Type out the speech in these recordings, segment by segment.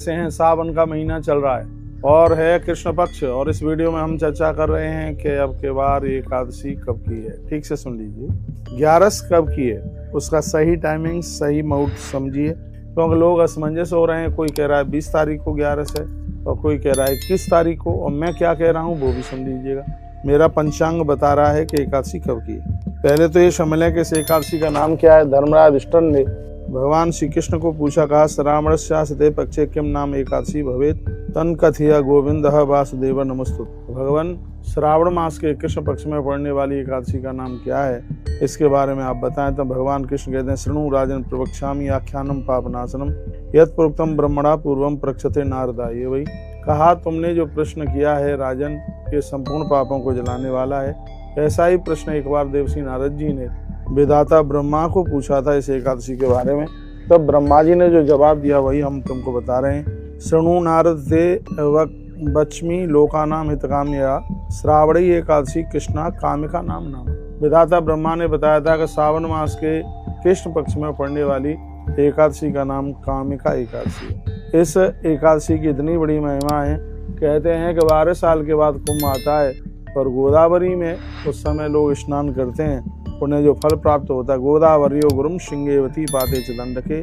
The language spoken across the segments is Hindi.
से हैं, सावन का महीना चल रहा है और है कृष्ण पक्ष। और इस वीडियो में हम चर्चा कर रहे हैं कि अब के बार एकादशी कब की है। ठीक से सुन लीजिए, 11 कब की है, उसका सही टाइमिंग, सही मुहूर्त समझिए, क्योंकि लोग असमंजस हो रहे हैं। कोई कह रहा है 20 तारीख को 11 है और कोई कह रहा है 21 तारीख को, और मैं क्या कह रहा हूँ वो भी सुन लीजिएगा। मेरा पंचांग बता रहा है कि एकादशी कब की है। पहले तो ये समझ लें कि इस एकादशी का नाम क्या है। धर्मराज युधिष्ठिर ने भगवान श्री कृष्ण को पूछा, कहा श्रावणस्यास्ते पक्षे किम नाम एकादशी भवेत तन कथिया गोविंद वासुदेव नमस्तुते। भगवान श्रावण मास के कृष्ण पक्ष में पड़ने वाली एकादशी का नाम क्या है, इसके बारे में आप बताएं। तो भगवान कृष्ण कहते हैं, शृणु राजन प्रवक्ष्यामि आख्यानम पापनाशनम यत् प्रोक्तम ब्रह्मणा पूर्वम प्रक्षते नारदा। ये वही कहा, तुमने जो प्रश्न किया है राजन, ये संपूर्ण पापों को जलाने वाला है। ऐसा ही प्रश्न एक बार देवर्षि नारद जी ने विधाता ब्रह्मा को पूछा था इस एकादशी के बारे में। तब ब्रह्मा जी ने जो जवाब दिया वही हम तुमको बता रहे हैं। शृणु नारद ते बच्मी लोकानाम हितकाम्या श्रावणी एकादशी कृष्णा कामिका नाम नाम। विधाता ब्रह्मा ने बताया था कि सावन मास के कृष्ण पक्ष में पड़ने वाली एकादशी का नाम कामिका एकादशी है। इस एकादशी की इतनी बड़ी महिमा है, कहते हैं कि 12 साल के बाद कुंभ आता है और गोदावरी में उस समय लोग स्नान करते हैं, उन्हें जो फल प्राप्त होता है, गोदावरियो गुरुम सिंहेवती पाते च दंडके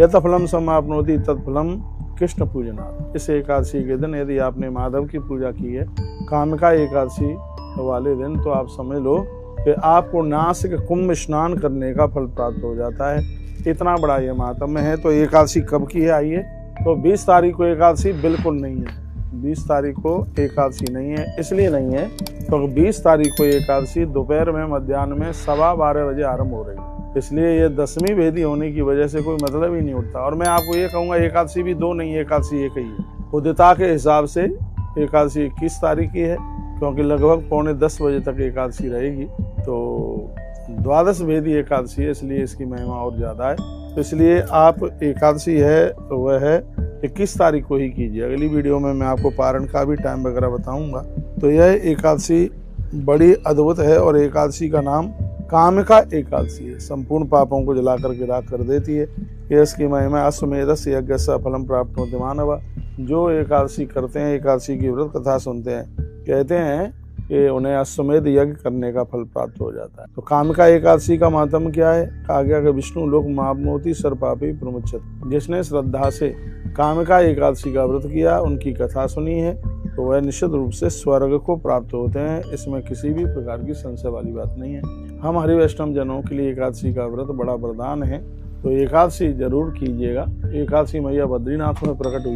यत फलम समाप्नोति तत्फलम कृष्ण पूजना। इस एकादशी के दिन यदि आपने माधव की पूजा की है कामिका एकादशी वाले दिन, तो आप समझ लो कि आपको नासिक कुंभ स्नान करने का फल प्राप्त हो जाता है। इतना बड़ा ये महात्म्य है। तो एकादशी कब की है, आइए। तो 20 तारीख को एकादशी बिल्कुल नहीं है। 20 तारीख को एकादशी नहीं है, इसलिए नहीं है क्योंकि 20 तारीख को एकादशी दोपहर में मध्याह्न में 12:15 बजे आरंभ हो रही है। इसलिए ये 10वीं भेदी होने की वजह से कोई मतलब ही नहीं उठता। और मैं आपको ये कहूँगा, एकादशी भी 2 नहीं है, एकादशी एक ही है। उदिता के हिसाब से एकादशी 21 तारीख की है, क्योंकि लगभग 9:45 बजे तक एकादशी रहेगी। तो 12 भेदी एकादशी है, इसलिए इसकी महिमा और ज़्यादा है। तो इसलिए आप एकादशी है तो वह है 21 तारीख को ही कीजिए। अगली वीडियो में मैं आपको पारण का भी टाइम वगैरह बताऊंगा। तो यह एकादशी बड़ी अद्भुत है और एकादशी का नाम कामिका एकादशी है। संपूर्ण पापों को जला करके राख कर देती है। ये इसकी महिमा अश्वमेधस्य यज्ञ स फलम प्राप्त होते मानव। जो एकादशी करते हैं, एकादशी की व्रत कथा सुनते हैं, कहते हैं कि उन्हें अश्वमेध यज्ञ करने का फल प्राप्त हो जाता है। तो कामिका एकादशी का महात्म्य क्या है? कहा गया कि विष्णु लोक मापनोति सर्वपापी प्रमुच्यते। जिसने श्रद्धा से कामिका एकादशी का व्रत किया, उनकी कथा सुनी है, तो वह निश्चित रूप से स्वर्ग को प्राप्त होते हैं। इसमें किसी भी प्रकार की संशय वाली बात नहीं है। हम हरि वैष्णव जनों के लिए एकादशी का व्रत बड़ा वरदान है। तो एकादशी जरूर कीजिएगा। एकादशी मैया बद्रीनाथ में प्रकट हुई है।